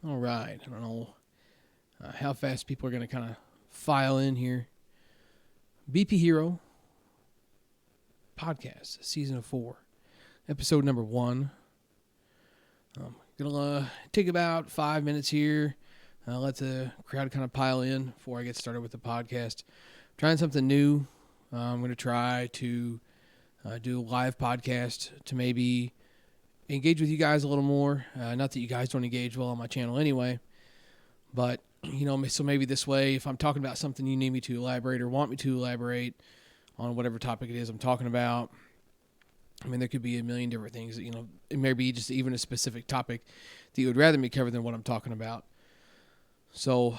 All right. I don't know how fast people are going to kind of file in here. BP Hero Podcast, Season 4, Episode number 1. Going to take about 5 minutes here. Let the crowd kind of pile in before I get started with the podcast. Trying something new. I'm going to try to do a live podcast to maybe engage with you guys a little more. Not that you guys don't engage well on my channel anyway, but so maybe this way, if I'm talking about something you need me to elaborate or want me to elaborate on whatever topic it is I'm talking about. I mean, there could be a million different things that, it may be just even a specific topic that you would rather me cover than what I'm talking about. So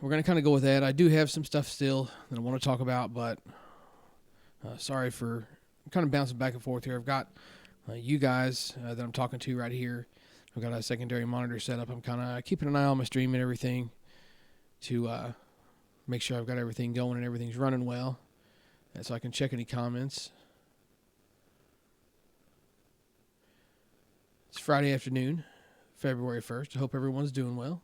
we're going to kind of go with that. I do have some stuff still that I want to talk about, but sorry for kind of bouncing back and forth here. I've got you guys that I'm talking to right here. I've got a secondary monitor set up. I'm kind of keeping an eye on my stream and everything to make sure I've got everything going and everything's running well. And so I can check any comments. It's Friday afternoon, February 1st. I hope everyone's doing well.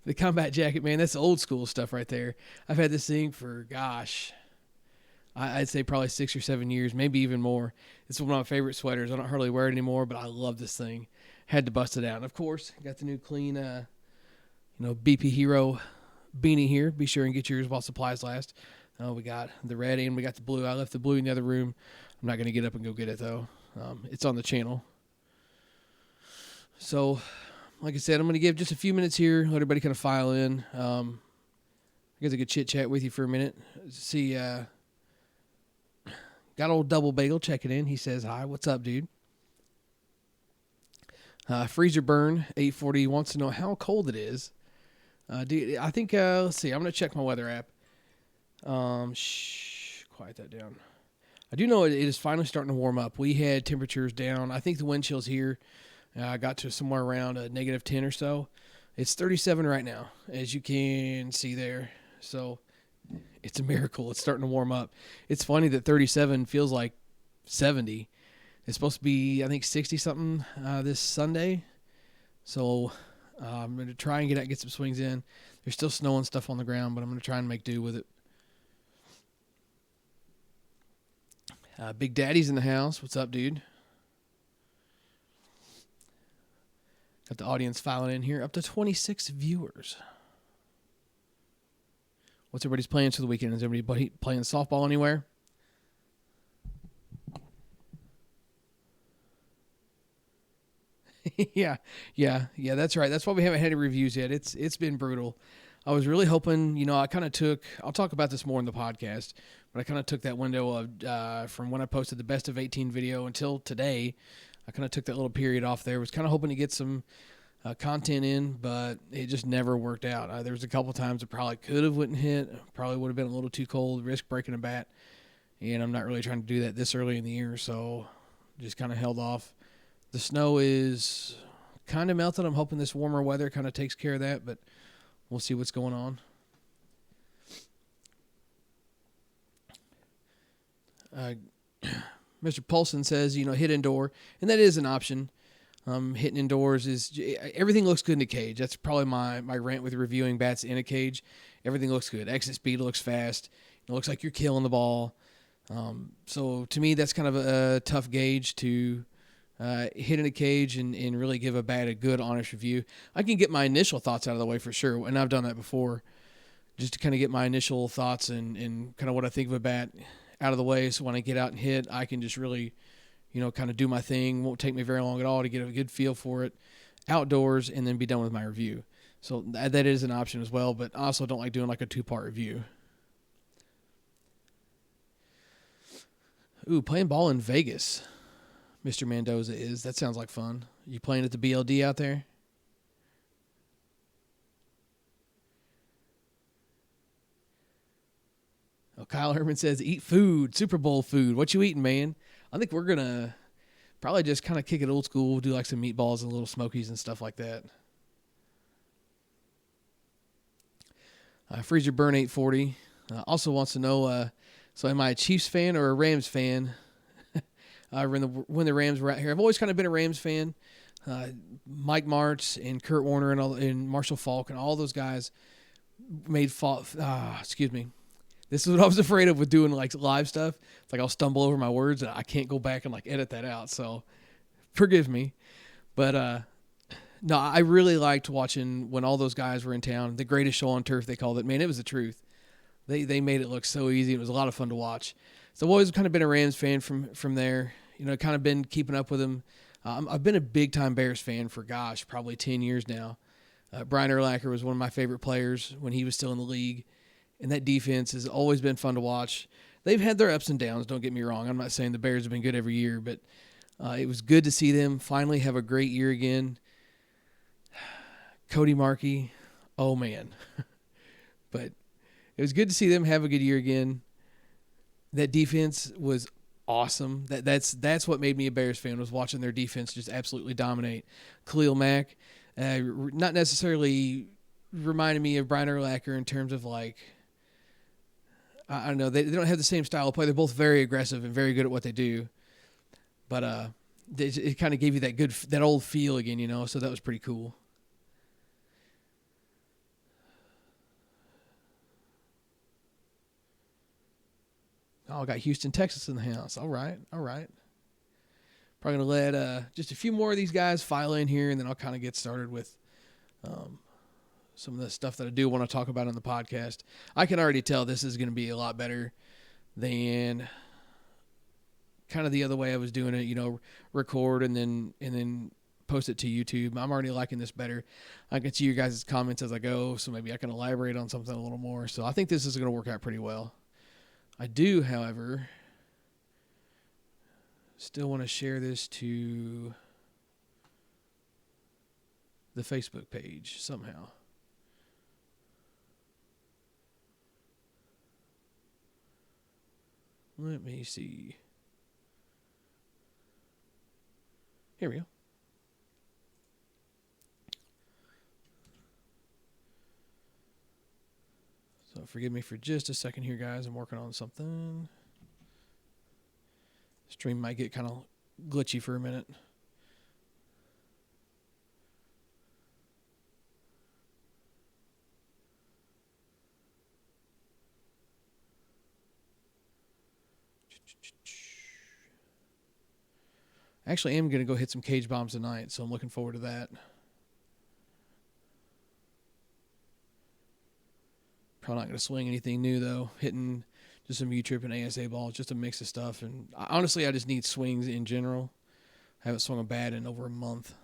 The combat jacket, man, that's old school stuff right there. I've had this thing for, I'd say probably 6 or 7 years, maybe even more. It's one of my favorite sweaters. I don't hardly wear it anymore, but I love this thing. Had to bust it out. And of course, got the new clean, BP Hero beanie here. Be sure and get yours while supplies last. We got the red and we got the blue. I left the blue in the other room. I'm not going to get up and go get it, though. It's on the channel. So, like I said, I'm going to give just a few minutes here, let everybody kind of file in. I guess I could chit-chat with you for a minute. See, got old Double Bagel checking in. He says, hi, what's up, dude? Freezer Burn 840 wants to know how cold it is. Dude, I think, let's see, I'm going to check my weather app. Quiet that down. I do know it is finally starting to warm up. We had temperatures down. I think the wind chills here got to somewhere around a negative 10 or so. It's 37 right now, as you can see there. So it's a miracle. It's starting to warm up. It's funny that 37 feels like 70. It's supposed to be, I think, 60-something this Sunday. So I'm going to try and get some swings in. There's still snow and stuff on the ground, but I'm going to try and make do with it. Big Daddy's in the house. What's up, dude? Got the audience filing in here. Up to 26 viewers. What's everybody's plans for the weekend? Is everybody playing softball anywhere? Yeah, that's right. That's why we haven't had any reviews yet. It's been brutal. I was really hoping, I'll talk about this more in the podcast, but I kind of took that window of from when I posted the best of 18 video until today. I kind of took that little period off there. Was kind of hoping to get some content in, but it just never worked out. There was a couple times it probably could have went and hit. Probably would have been a little too cold, risk breaking a bat, and I'm not really trying to do that this early in the year, so just kind of held off. The snow is kind of melted. I'm hoping this warmer weather kind of takes care of that, but we'll see what's going on. Mr. Paulson says, hit indoor, and that is an option. Hitting indoors is everything looks good in a cage. That's probably my rant with reviewing bats in a cage. Everything looks good. Exit speed looks fast. It looks like you're killing the ball. So to me, that's kind of a tough gauge to hit in a cage and really give a bat a good, honest review. I can get my initial thoughts out of the way for sure, and I've done that before, just to kind of get my initial thoughts and kind of what I think of a bat out of the way, so when I get out and hit, I can just really, kind of do my thing. Won't take me very long at all to get a good feel for it outdoors and then be done with my review. So that is an option as well, but I also don't like doing like a 2-part review. Ooh, playing ball in Vegas, Mr. Mendoza is. That sounds like fun. You playing at the BLD out there? Kyle Herman says, eat food, Super Bowl food. What you eating, man? I think we're going to probably just kind of kick it old school, do like some meatballs and little smokies and stuff like that. Freezer Burn 840 also wants to know, so am I a Chiefs fan or a Rams fan? When the Rams were out here, I've always kind of been a Rams fan. Mike Martz and Kurt Warner and Marshall Faulk and all those guys made excuse me. This is what I was afraid of with doing like live stuff. It's like I'll stumble over my words and I can't go back and like edit that out. So forgive me. But no, I really liked watching when all those guys were in town. The greatest show on turf, they called it. Man, it was the truth. They made it look so easy. It was a lot of fun to watch. So I've always kind of been a Rams fan from there. You know, kind of been keeping up with them. I've been a big-time Bears fan for, probably 10 years now. Brian Urlacher was one of my favorite players when he was still in the league. And that defense has always been fun to watch. They've had their ups and downs, don't get me wrong. I'm not saying the Bears have been good every year, but it was good to see them finally have a great year again. Cody Markey, oh man. But it was good to see them have a good year again. That defense was awesome. That's what made me a Bears fan, was watching their defense just absolutely dominate. Khalil Mack, not necessarily reminded me of Brian Urlacher in terms of like, I don't know, they don't have the same style of play. They're both very aggressive and very good at what they do. But it kind of gave you that old feel again, you know, so that was pretty cool. Oh, I got Houston, Texas in the house. All right. Probably going to let just a few more of these guys file in here, and then I'll kind of get started with some of the stuff that I do want to talk about on the podcast. I can already tell this is going to be a lot better than kind of the other way I was doing it, you know, record and then post it to YouTube. I'm already liking this better. I can see your guys' comments as I go, so maybe I can elaborate on something a little more. So I think this is going to work out pretty well. I do, however, still want to share this to the Facebook page somehow. Let me see. Here we go. So forgive me for just a second here, guys. I'm working on something. Stream might get kind of glitchy for a minute. Actually, I am going to go hit some cage bombs tonight, so I'm looking forward to that. Probably not going to swing anything new, though. Hitting just some U-trip and ASA balls, just a mix of stuff. And honestly, I just need swings in general. I haven't swung a bat in over a month,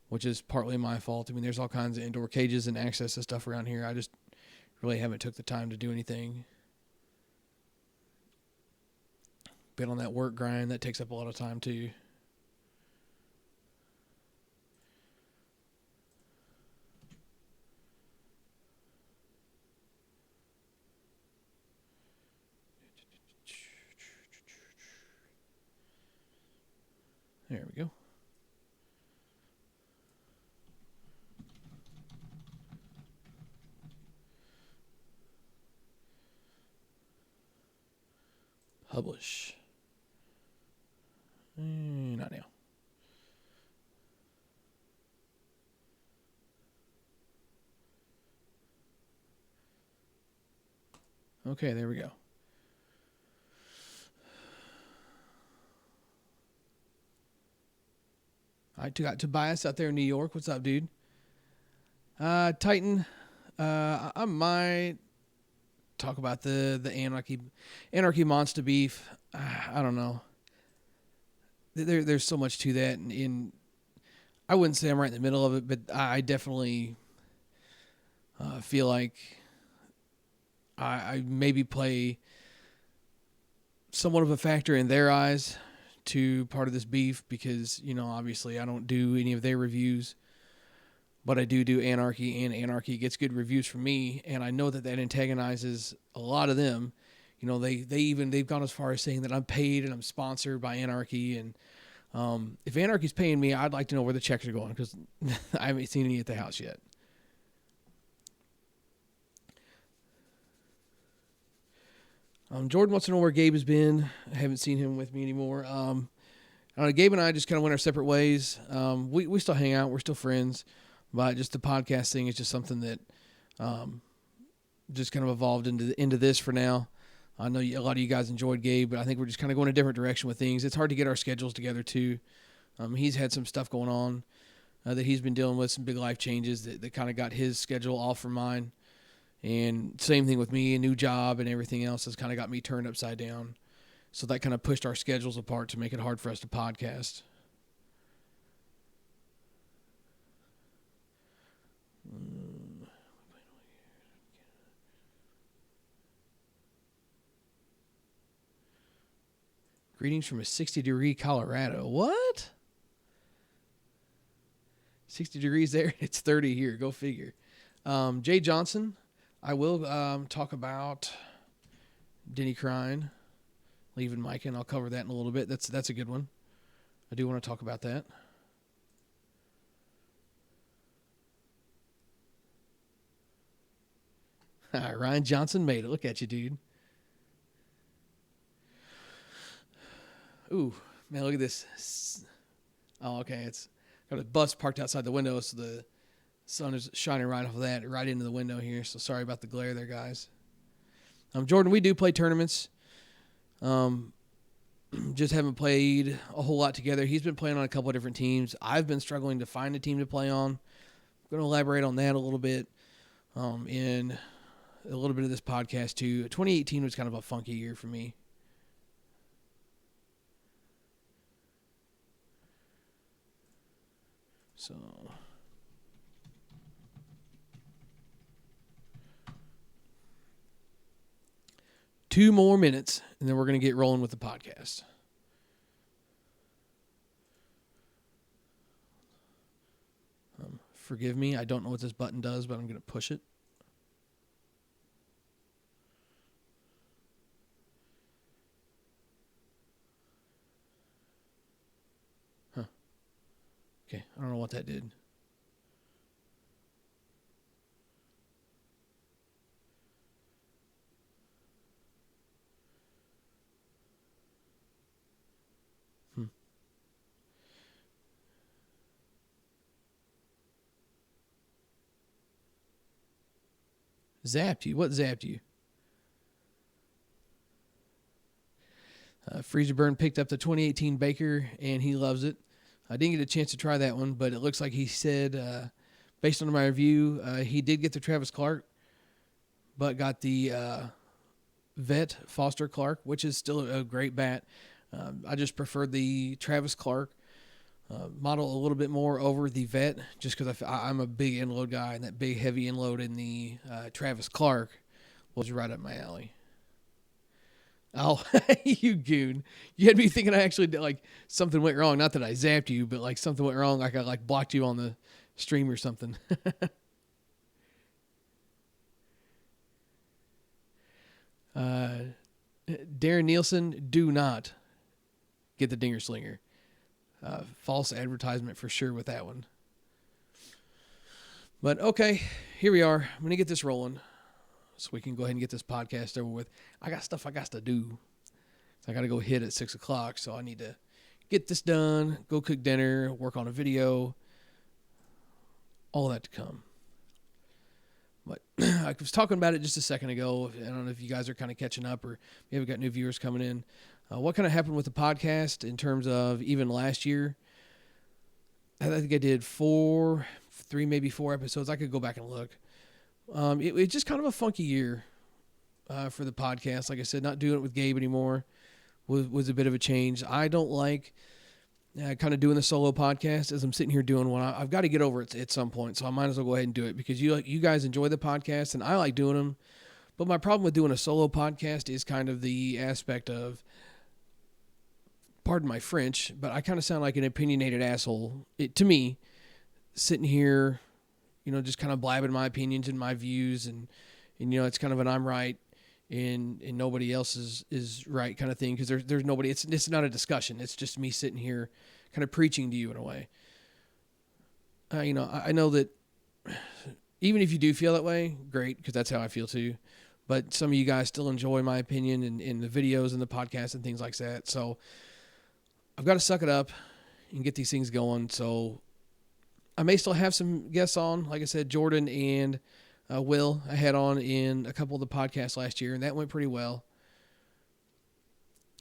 which is partly my fault. I mean, there's all kinds of indoor cages and access to stuff around here. I just really haven't took the time to do anything. Been on that work grind. That takes up a lot of time, too. There we go. Publish. Not now. Okay, there we go. I got Tobias out there in New York. What's up, dude? Titan. I might talk about the Anarchy Monster Beef. I don't know. There's so much to that, and I wouldn't say I'm right in the middle of it, but I definitely feel like I maybe play somewhat of a factor in their eyes to part of this beef because, you know, obviously I don't do any of their reviews, but I do Anarchy, and Anarchy gets good reviews from me, and I know that antagonizes a lot of them, they've gone as far as saying that I'm paid and I'm sponsored by Anarchy. And if Anarchy's paying me, I'd like to know where the checks are going, because I haven't seen any at the house yet. Jordan wants to know where Gabe has been. I haven't seen him with me anymore. I don't know, Gabe and I just kind of went our separate ways. We still hang out. We're still friends. But just the podcast thing is just something that just kind of evolved into this for now. I know a lot of you guys enjoyed Gabe, but I think we're just kind of going a different direction with things. It's hard to get our schedules together, too. He's had some stuff going on that he's been dealing with, some big life changes that kind of got his schedule off from mine. And same thing with me, a new job and everything else has kind of got me turned upside down. So that kind of pushed our schedules apart to make it hard for us to podcast. Greetings from a 60-degree Colorado. What? 60 degrees there? It's 30 here. Go figure. Jay Johnson. I will talk about Denny Crine leaving Micah, and I'll cover that in a little bit. That's a good one. I do want to talk about that. Ryan Johnson made it. Look at you, dude. Ooh, man, look at this. Oh, okay. It's got a bus parked outside the window, so the sun is shining right off of that, right into the window here. So sorry about the glare there, guys. Jordan, we do play tournaments. Just haven't played a whole lot together. He's been playing on a couple of different teams. I've been struggling to find a team to play on. I'm going to elaborate on that a little bit in a little bit of this podcast, too. 2018 was kind of a funky year for me. So... 2 more minutes, and then we're going to get rolling with the podcast. Forgive me, I don't know what this button does, but I'm going to push it. Huh. Okay, I don't know what that did. Zapped you? What zapped you? Freezer Burn picked up the 2018 Baker, and he loves it. I didn't get a chance to try that one, but it looks like he said, based on my review, he did get the Travis Clark, but got the Vet Foster Clark, which is still a great bat. I just prefer the Travis Clark model a little bit more over the Vet, just because I'm a big inload guy, and that big heavy inload in the Travis Clark was right up my alley. Oh, you goon. You had me thinking I actually did, like, something went wrong. Not that I zapped you, but like something went wrong. Like I blocked you on the stream or something. Darren Nielsen, do not get the Dinger Slinger. False advertisement for sure with that one. But okay, here we are. I'm going to get this rolling so we can go ahead and get this podcast over with. I got stuff I got to do. So I got to go hit at 6 o'clock, so I need to get this done, go cook dinner, work on a video, all that to come. But I was talking about it just a second ago. I don't know if you guys are kind of catching up or maybe we've got new viewers coming in. What kind of happened with the podcast in terms of even last year? I think I did 3, maybe 4 episodes. I could go back and look. It was just kind of a funky year for the podcast. Like I said, not doing it with Gabe anymore was a bit of a change. I don't like kind of doing the solo podcast as I'm sitting here doing one. I've got to get over it at some point, so I might as well go ahead and do it because you guys enjoy the podcast and I like doing them. But my problem with doing a solo podcast is kind of the aspect of, pardon my French, but I kind of sound like an opinionated asshole to me, sitting here, just kind of blabbing my opinions and my views, and it's kind of an I'm right, and nobody else is right kind of thing, because there's nobody. It's not a discussion. It's just me sitting here kind of preaching to you in a way. I know that even if you do feel that way, great, because that's how I feel too. But some of you guys still enjoy my opinion in the videos and the podcasts and things like that. So I've got to suck it up and get these things going. So I may still have some guests on. Like I said, Jordan and Will I had on in a couple of the podcasts last year, and that went pretty well.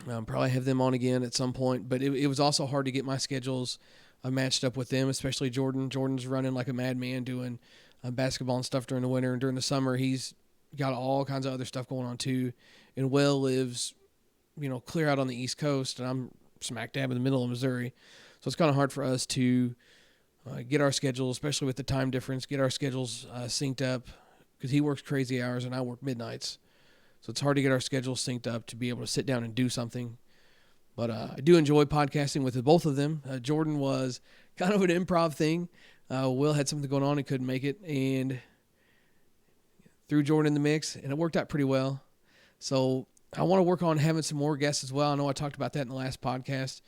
Probably have them on again at some point. But it was also hard to get my schedules matched up with them, especially Jordan. Jordan's running like a madman doing basketball and stuff during the winter, and during the summer he's got all kinds of other stuff going on too. And Will lives, clear out on the East Coast, and I'm smack dab in the middle of Missouri, so it's kind of hard for us to get our schedules, especially with the time difference, get our schedules synced up, because he works crazy hours and I work midnights, so it's hard to get our schedules synced up to be able to sit down and do something. But I do enjoy podcasting with both of them. Jordan was kind of an improv thing. Will had something going on and couldn't make it, and threw Jordan in the mix, and it worked out pretty well. So I want to work on having some more guests as well. I know I talked about that in the last podcast.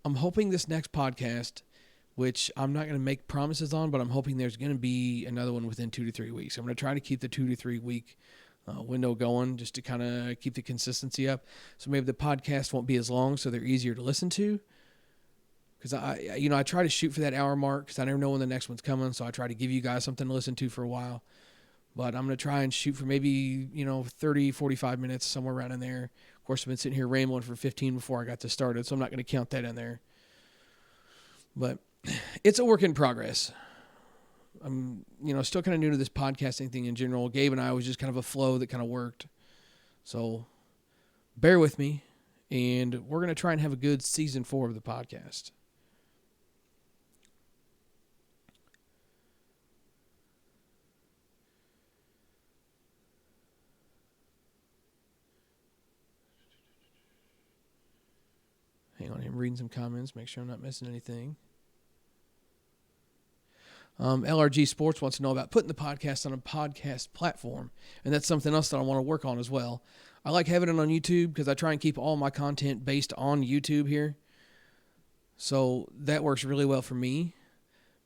I'm hoping this next podcast, which I'm not going to make promises on, but I'm hoping there's going to be another one within 2 to 3 weeks. I'm going to try to keep the 2 to 3 week window going, just to kind of keep the consistency up. So maybe the podcast won't be as long, so they're easier to listen to. Because I try to shoot for that hour mark, because I never know when the next one's coming. So I try to give you guys something to listen to for a while. But I'm going to try and shoot for maybe, 30, 45 minutes, somewhere around in there. Of course, I've been sitting here rambling for 15 before I got this started, so I'm not going to count that in there. But it's a work in progress. I'm, still kind of new to this podcasting thing in general. Gabe and I was just kind of a flow that kind of worked. So bear with me, and we're going to try and have a good season 4 of the podcast. Hang on, I'm reading some comments, make sure I'm not missing anything. LRG Sports wants to know about putting the podcast on a podcast platform, and that's something else that I want to work on as well. I like having it on YouTube because I try and keep all my content based on YouTube here. So that works really well for me.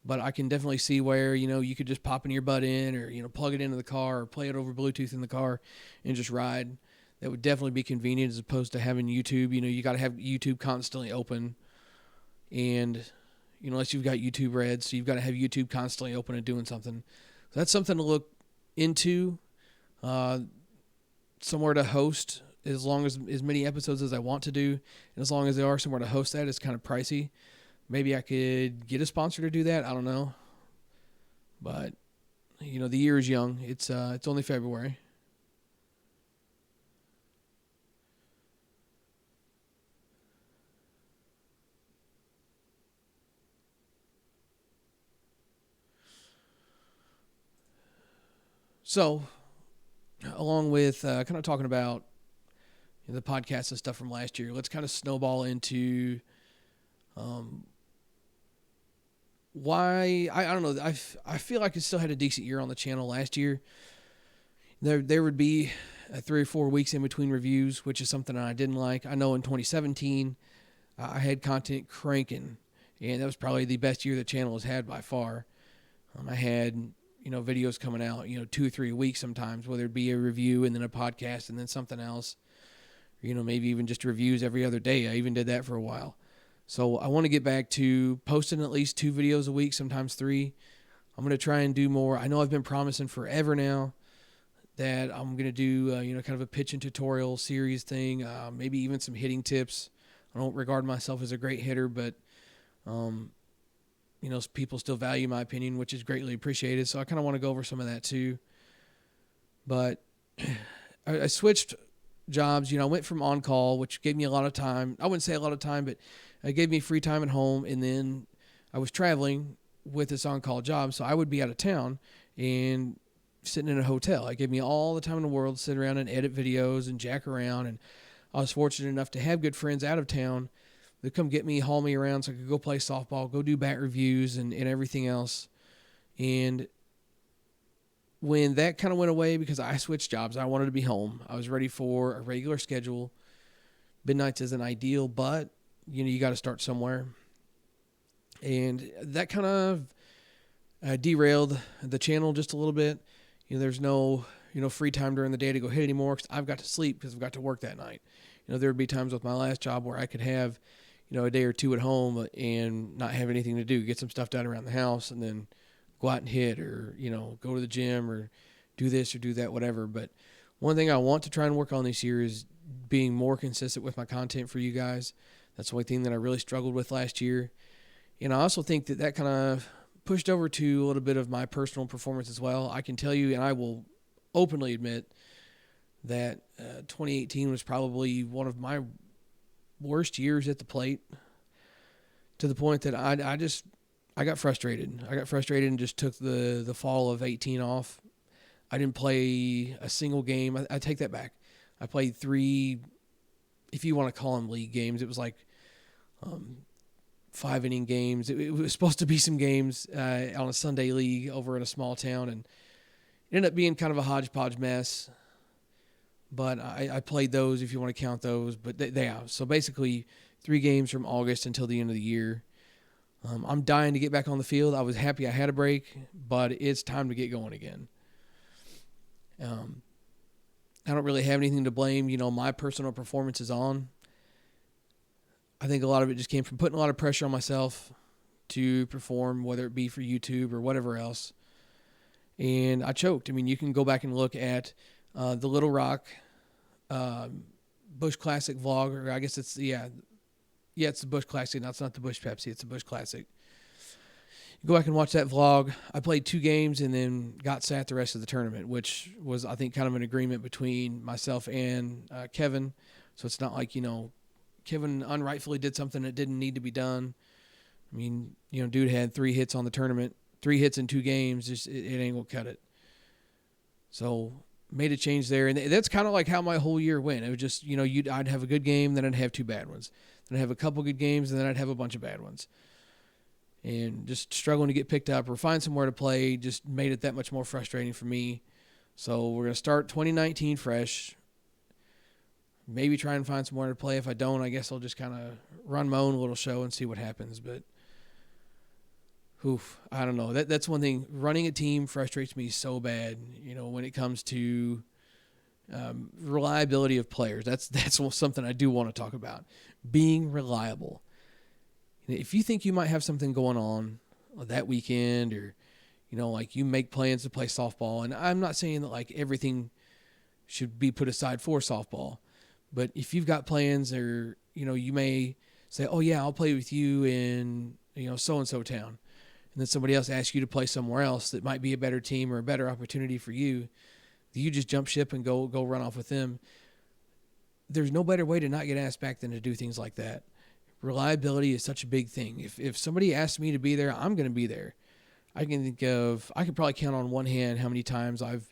But I can definitely see where, you could just pop an earbud in, or, plug it into the car, or play it over Bluetooth in the car and just ride. That would definitely be convenient as opposed to having YouTube. You got to have YouTube constantly open. And, unless you've got YouTube Red, so you've got to have YouTube constantly open and doing something. So that's something to look into. Somewhere to host as many episodes as I want to do. And as long as there are somewhere to host that, it's kind of pricey. Maybe I could get a sponsor to do that. I don't know. But, the year is young. It's only February. So, along with kind of talking about the podcast and stuff from last year, let's kind of snowball into why I don't know. I feel like I still had a decent year on the channel last year. There would be 3 or 4 weeks in between reviews, which is something I didn't like. I know in 2017 I had content cranking, and that was probably the best year the channel has had by far. I had videos coming out 2 or 3 weeks sometimes, whether it be a review and then a podcast and then something else. Maybe even just reviews every other day. I even did that for a while. So I want to get back to posting at least 2 videos a week, sometimes 3. I'm going to try and do more. I know I've been promising forever now that I'm going to do, kind of a pitch and tutorial series thing, maybe even some hitting tips. I don't regard myself as a great hitter, but, people still value my opinion, which is greatly appreciated. So I kind of want to go over some of that too. But I switched jobs. I went from on-call, which gave me a lot of time. I wouldn't say a lot of time, but it gave me free time at home. And then I was traveling with this on-call job, so I would be out of town and sitting in a hotel. It gave me all the time in the world to sit around and edit videos and jack around. And I was fortunate enough to have good friends out of town that come get me, haul me around so I could go play softball, go do bat reviews and everything else. And when that kind of went away because I switched jobs, I wanted to be home. I was ready for a regular schedule. Midnights isn't ideal, but you got to start somewhere. And that kind of derailed the channel just a little bit. There's no free time during the day to go hit anymore because I've got to sleep because I've got to work that night. There would be times with my last job where I could have a day or two at home and not have anything to do, get some stuff done around the house, and then go out and hit, or go to the gym, or do this or do that, whatever. But one thing I want to try and work on this year is being more consistent with my content for you guys. That's the only thing that I really struggled with last year. And I also think that kind of pushed over to a little bit of my personal performance as well. I can tell you, and I will openly admit, that 2018 was probably one of my worst years at the plate, to the point that I got frustrated. I got frustrated and just took the fall of 18 off. I didn't play a single game. I take that back. I played 3, if you want to call them league games. It was like 5-inning games. It was supposed to be some games on a Sunday league over in a small town, and it ended up being kind of a hodgepodge mess. But I played those, if you want to count those. But so basically 3 games from August until the end of the year. I'm dying to get back on the field. I was happy I had a break, but it's time to get going again. I don't really have anything to blame, my personal performances on. I think a lot of it just came from putting a lot of pressure on myself to perform, whether it be for YouTube or whatever else. And I choked. You can go back and look at the Little Rock Busch Classic vlog, or I guess it's, it's the Busch Classic. No, it's not the Busch Pepsi. It's the Busch Classic. Go back and watch that vlog. I played 2 games and then got sat the rest of the tournament, which was, I think, kind of an agreement between myself and Kevin. So it's not like, Kevin unrightfully did something that didn't need to be done. Dude had 3 hits on the tournament, 3 hits in 2 games. Just it ain't gonna cut it. So made a change there, and that's kind of like how my whole year went. It was just, I'd have a good game, then I'd have 2 bad ones. Then I'd have a couple good games, and then I'd have a bunch of bad ones. And just struggling to get picked up or find somewhere to play just made it that much more frustrating for me. So we're going to start 2019 fresh. Maybe try and find somewhere to play. If I don't, I guess I'll just kind of run my own little show and see what happens. But, I don't know. That's one thing. Running a team frustrates me so bad, when it comes to reliability of players. That's something I do want to talk about. Being reliable. If you think you might have something going on that weekend, or, like you make plans to play softball, and I'm not saying that like everything should be put aside for softball, but if you've got plans, or, you may say, oh yeah, I'll play with you in, so-and-so town. And then somebody else asks you to play somewhere else that might be a better team or a better opportunity for you. You just jump ship and go run off with them. There's no better way to not get asked back than to do things like that. Reliability is such a big thing. If somebody asks me to be there, I'm going to be there. I could probably count on one hand how many times I've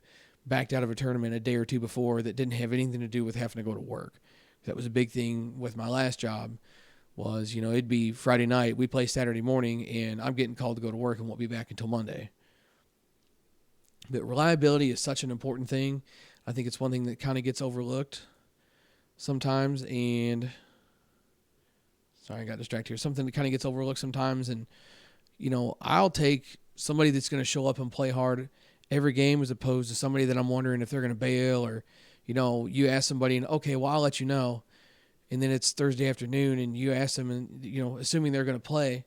backed out of a tournament a day or 2 before that didn't have anything to do with having to go to work. That was a big thing with my last job was, it'd be Friday night, we play Saturday morning, and I'm getting called to go to work and won't be back until Monday. But reliability is such an important thing. I think it's one thing that kind of gets overlooked sometimes, and sorry, I got distracted here. Something that kind of gets overlooked sometimes. And, I'll take somebody that's going to show up and play hard every game as opposed to somebody that I'm wondering if they're going to bail, or, you ask somebody and, okay, well, I'll let you know. And then it's Thursday afternoon and you ask them and, assuming they're going to play,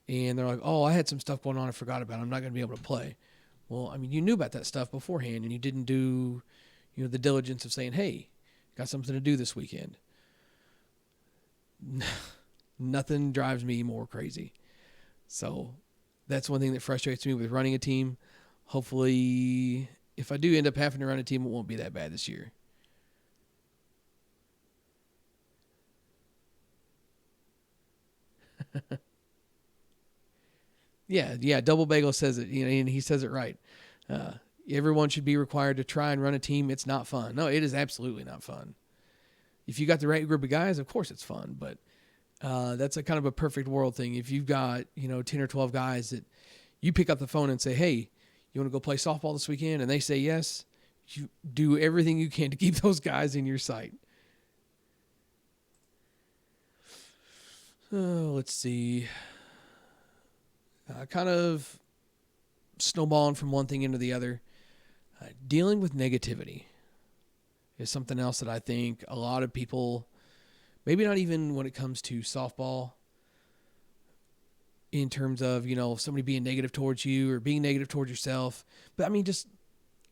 and they're like, oh, I had some stuff going on I forgot about. I'm not going to be able to play. Well, you knew about that stuff beforehand and you didn't do, the diligence of saying, hey, got something to do this weekend. Nothing drives me more crazy. So that's one thing that frustrates me with running a team. Hopefully, if I do end up having to run a team, it won't be that bad this year. Yeah. Double Bagel says it, and he says it right. Everyone should be required to try and run a team. It's not fun. No, it is absolutely not fun. If you got the right group of guys, of course it's fun, but that's a kind of a perfect world thing. If you've got, 10 or 12 guys that you pick up the phone and say, hey, you want to go play softball this weekend? And they say yes. You do everything you can to keep those guys in your sight. Let's see. Kind of snowballing from one thing into the other. Dealing with negativity is something else that I think a lot of people, maybe not even when it comes to softball, in terms of, somebody being negative towards you or being negative towards yourself. But I mean, just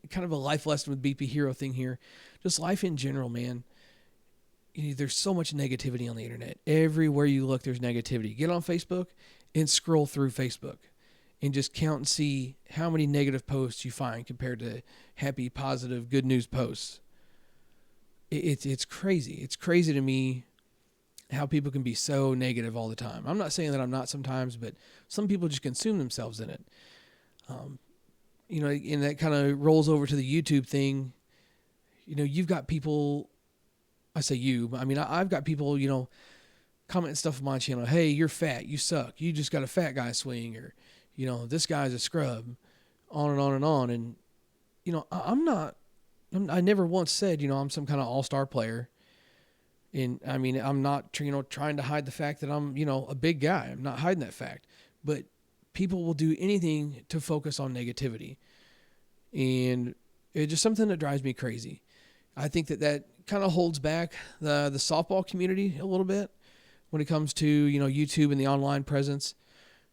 kind of a life lesson with BP Hero thing here. Just life in general, man. There's so much negativity on the internet. Everywhere you look, there's negativity. Get on Facebook and scroll through Facebook and just count and see how many negative posts you find compared to happy, positive, good news posts. It's crazy. It's crazy to me how people can be so negative all the time. I'm not saying that I'm not sometimes, but some people just consume themselves in it. And that kind of rolls over to the YouTube thing. You've got people, I say you, but I mean, I've got people, commenting stuff on my channel. Hey, you're fat. You suck. You just got a fat guy swing, or, this guy's a scrub, on and on and on. And, I never once said, I'm some kind of all-star player. And I mean, I'm not, trying to hide the fact that I'm, a big guy. I'm not hiding that fact, but people will do anything to focus on negativity. And it's just something that drives me crazy. I think that kind of holds back the softball community a little bit when it comes to, YouTube and the online presence.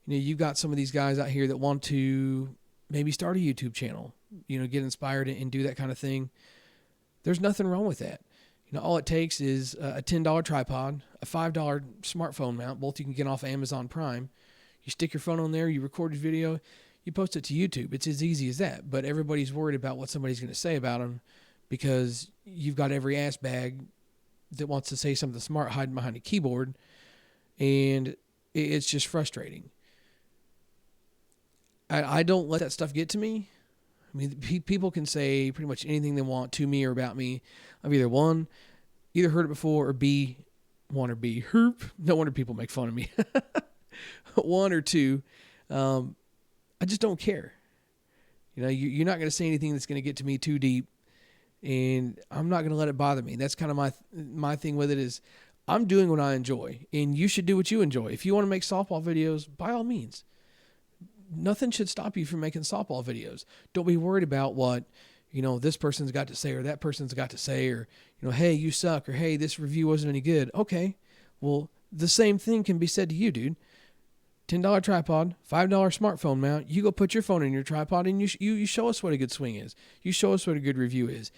You've got some of these guys out here that want to maybe start a YouTube channel, get inspired and do that kind of thing. There's nothing wrong with that. All it takes is a $10 tripod, a $5 smartphone mount, both you can get off Amazon Prime. You stick your phone on there, you record your video, you post it to YouTube. It's as easy as that. But everybody's worried about what somebody's going to say about them because you've got every ass bag that wants to say something smart hiding behind a keyboard, and it's just frustrating. I don't let that stuff get to me. I mean, people can say pretty much anything they want to me or about me. I've either heard it before, or B, one or B, herp. No wonder people make fun of me. One or two, I just don't care. You're not going to say anything that's going to get to me too deep, and I'm not going to let it bother me. That's kind of my thing with it is I'm doing what I enjoy, and you should do what you enjoy. If you want to make softball videos, by all means. Nothing should stop you from making softball videos. Don't be worried about what, this person's got to say or that person's got to say, or, hey, you suck, or hey, this review wasn't any good. Okay, well, the same thing can be said to you, dude. $10 tripod, $5 smartphone mount. You go put your phone in your tripod and you show us what a good swing is. You show us what a good review is.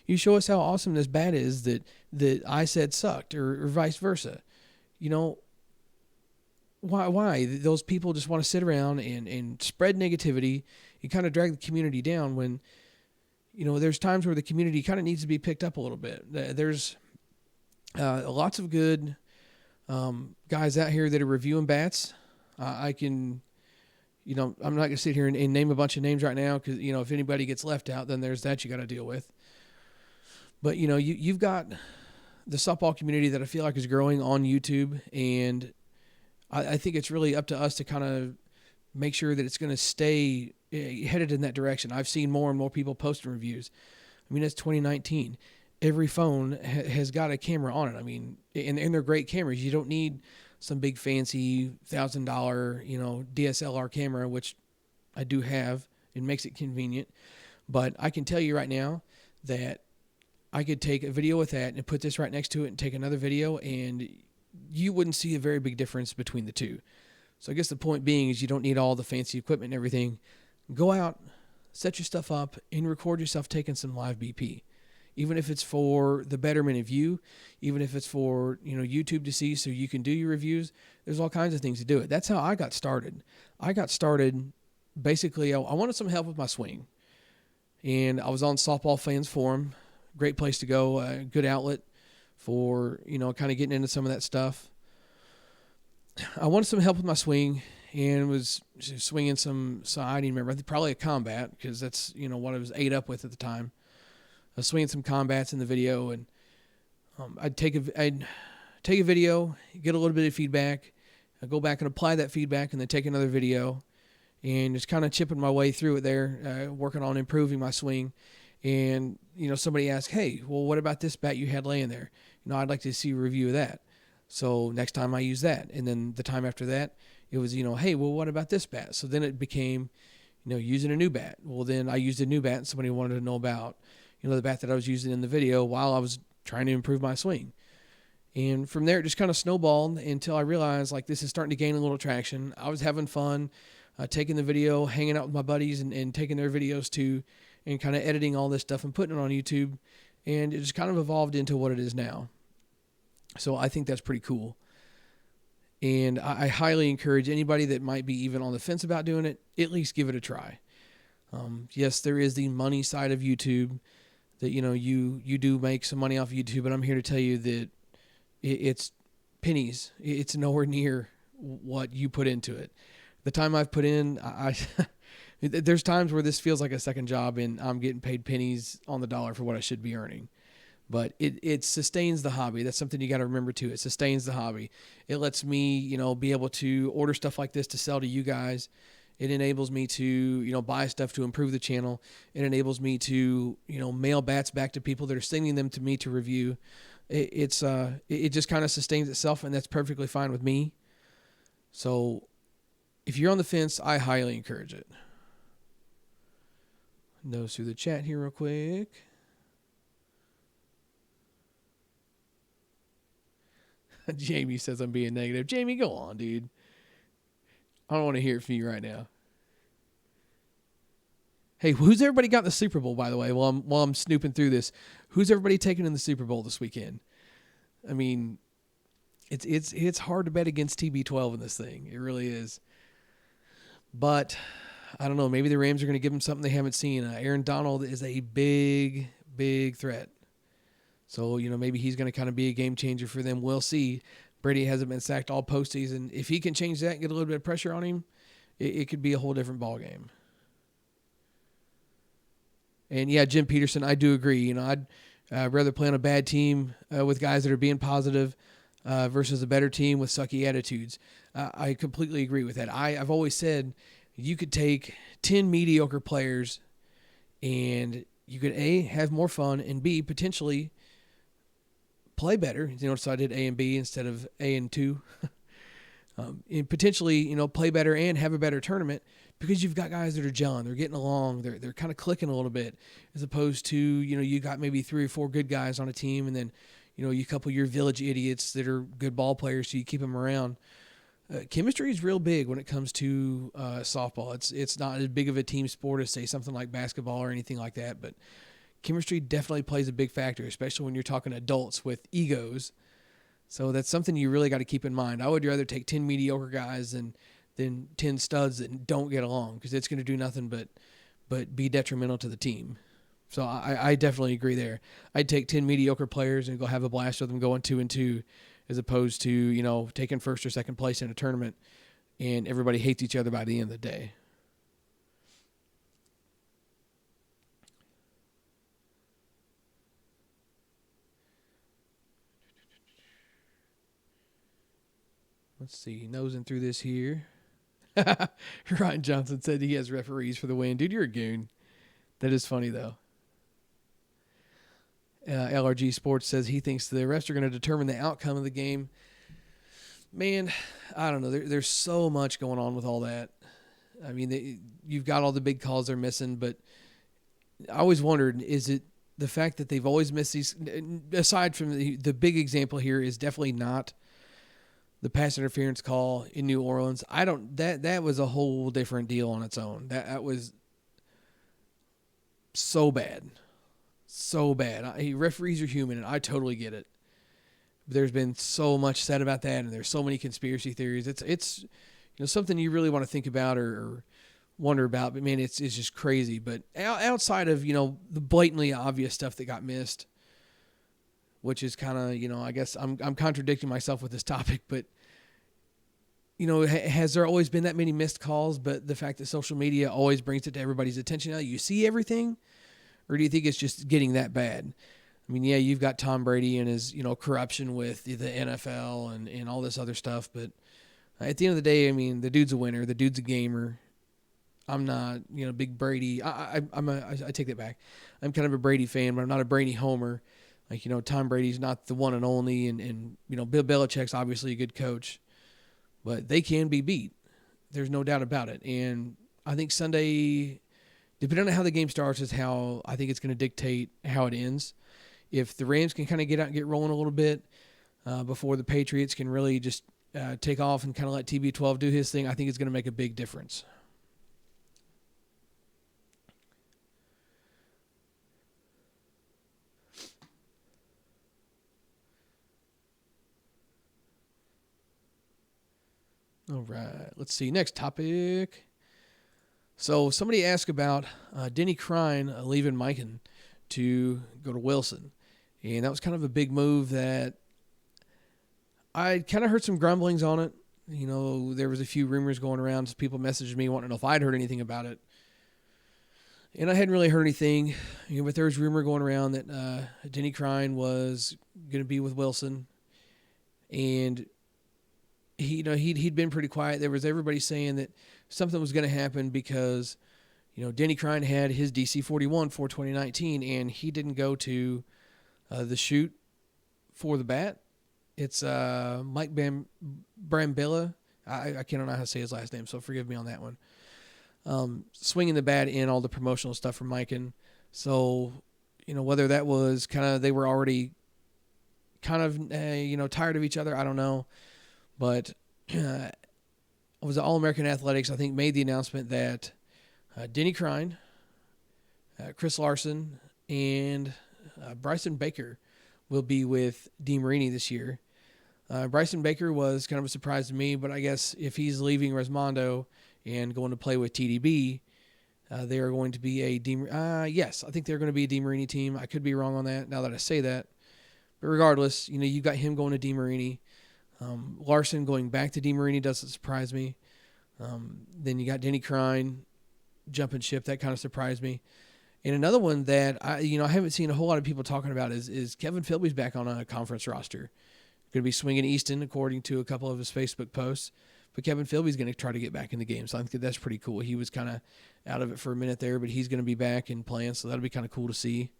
You show us how awesome this bat is that I said sucked, or vice versa. Why? Those people just want to sit around and spread negativity and kind of drag the community down when, there's times where the community kind of needs to be picked up a little bit. There's lots of good guys out here that are reviewing bats. I can, I'm not going to sit here and name a bunch of names right now because, if anybody gets left out, then there's that you got to deal with. But, you've got the softball community that I feel like is growing on YouTube, and I think it's really up to us to kind of make sure that it's going to stay headed in that direction. I've seen more and more people posting reviews. I mean, it's 2019. Every phone has got a camera on it. I mean, and they're great cameras. You don't need some big fancy $1,000, DSLR camera, which I do have. It makes it convenient. But I can tell you right now that I could take a video with that and put this right next to it and take another video, and you wouldn't see a very big difference between the two. So I guess the point being is you don't need all the fancy equipment and everything. Go out, set your stuff up, and record yourself taking some live BP. Even if it's for the betterment of you, even if it's for, YouTube to see so you can do your reviews, there's all kinds of things to do it. That's how I got started. I got started, basically, I wanted some help with my swing. And I was on Softball Fans Forum. Great place to go, good outlet for, kind of getting into some of that stuff. I wanted some help with my swing and was swinging some I don't even remember, I think probably a combat, because that's, what I was ate up with at the time. I was swinging some combats in the video, and I'd take a video, get a little bit of feedback, I'd go back and apply that feedback, and then take another video and just kind of chipping my way through it there, working on improving my swing. And, somebody asked, hey, well, what about this bat you had laying there? I'd like to see a review of that. So next time I use that. And then the time after that, it was, hey, well, what about this bat? So then it became, using a new bat. Well, then I used a new bat and somebody wanted to know about, the bat that I was using in the video while I was trying to improve my swing. And from there, it just kind of snowballed until I realized, like, this is starting to gain a little traction. I was having fun taking the video, hanging out with my buddies and taking their videos too, and kind of editing all this stuff and putting it on YouTube. And it just kind of evolved into what it is now. So I think that's pretty cool. And I highly encourage anybody that might be even on the fence about doing it, at least give it a try. Yes, there is the money side of YouTube that, you do make some money off of YouTube, but I'm here to tell you that it's pennies. It's nowhere near what you put into it. The time I've put in, there's times where this feels like a second job and I'm getting paid pennies on the dollar for what I should be earning. But it sustains the hobby. That's something you got to remember too. It sustains the hobby. It lets me, be able to order stuff like this to sell to you guys. It enables me to, buy stuff to improve the channel. It enables me to, mail bats back to people that are sending them to me to review. It just kind of sustains itself, and that's perfectly fine with me. So if you're on the fence, I highly encourage it. Nose through the chat here real quick. Jamie says I'm being negative. Jamie, go on, dude. I don't want to hear it from you right now. Hey, who's everybody got in the Super Bowl, by the way, while I'm snooping through this? Who's everybody taking in the Super Bowl this weekend? I mean, it's hard to bet against TB12 in this thing. It really is. But I don't know. Maybe the Rams are going to give them something they haven't seen. Aaron Donald is a big, big threat. So, maybe he's going to kind of be a game changer for them. We'll see. Brady hasn't been sacked all postseason. If he can change that and get a little bit of pressure on him, it could be a whole different ballgame. And, yeah, Jim Peterson, I do agree. I'd rather play on a bad team with guys that are being positive versus a better team with sucky attitudes. I completely agree with that. I've always said you could take 10 mediocre players and you could, A, have more fun, and B, potentially play better. So I did A and B instead of A and 2. And potentially, play better and have a better tournament because you've got guys that are gelling. They're getting along. They're kind of clicking a little bit as opposed to, you got maybe 3 or 4 good guys on a team and then, you couple your village idiots that are good ball players so you keep them around. Chemistry is real big when it comes to softball. It's not as big of a team sport as, say, something like basketball or anything like that, but chemistry definitely plays a big factor, especially when you're talking adults with egos. So that's something you really got to keep in mind. I would rather take 10 mediocre guys than 10 studs that don't get along because it's going to do nothing but be detrimental to the team. So I definitely agree there. I'd take 10 mediocre players and go have a blast with them going 2-2 as opposed to, taking first or second place in a tournament and everybody hates each other by the end of the day. Let's see, nosing through this here. Ryan Johnson said he has referees for the win. Dude, you're a goon. That is funny, though. LRG Sports says he thinks the refs are going to determine the outcome of the game. Man, I don't know. There's so much going on with all that. I mean, you've got all the big calls they're missing, but I always wondered, is it the fact that they've always missed these? Aside from the big example here is definitely not the pass interference call in New Orleans. That was a whole different deal on its own. That was so bad. So bad. Referees are human, and I totally get it. But there's been so much said about that, and there's so many conspiracy theories. It's something you really want to think about or wonder about. But man, it's just crazy. But outside of the blatantly obvious stuff that got missed, which is kind of I guess I'm contradicting myself with this topic, but has there always been that many missed calls? But the fact that social media always brings it to everybody's attention now, you see everything. Or do you think it's just getting that bad? I mean, yeah, you've got Tom Brady and his, corruption with the NFL and all this other stuff. But at the end of the day, I mean, the dude's a winner. The dude's a gamer. I'm not, big Brady. I take that back. I'm kind of a Brady fan, but I'm not a Brady homer. Like, Tom Brady's not the one and only, and Bill Belichick's obviously a good coach, but they can be beat. There's no doubt about it. And I think Sunday, depending on how the game starts, is how I think it's going to dictate how it ends. If the Rams can kind of get out and get rolling a little bit before the Patriots can really just take off and kind of let TB12 do his thing, I think it's going to make a big difference. All right, let's see. Next topic. So somebody asked about Denny Crine leaving Mikan to go to Wilson. And that was kind of a big move that I kind of heard some grumblings on it. There was a few rumors going around. So people messaged me wanting to know if I'd heard anything about it. And I hadn't really heard anything. But there was rumor going around that Denny Crine was going to be with Wilson. And he'd been pretty quiet. There was everybody saying that something was going to happen because, Denny Crine had his DC-41 for 2019, and he didn't go to the shoot for the bat. It's Mike Brambilla. I can't know how to say his last name, so forgive me on that one. Swinging the bat in all the promotional stuff from Mikan. So, whether that was kind of they were already kind of, tired of each other, I don't know. But it was All-American Athletics, I think, made the announcement that Denny Crine, Chris Larson, and Bryson Baker will be with DeMarini this year. Bryson Baker was kind of a surprise to me, but I guess if he's leaving Resmondo and going to play with TDB, they are going to be yes, I think they're going to be a DeMarini team. I could be wrong on that now that I say that. But regardless, you got him going to DeMarini. Larson going back to DeMarini doesn't surprise me. Then you got Denny Crine jumping ship. That kind of surprised me. And another one that I haven't seen a whole lot of people talking about is Kevin Philby's back on a conference roster. Going to be swinging Easton according to a couple of his Facebook posts. But Kevin Philby's going to try to get back in the game. So I think that's pretty cool. He was kind of out of it for a minute there, but he's going to be back and playing. So that'll be kind of cool to see.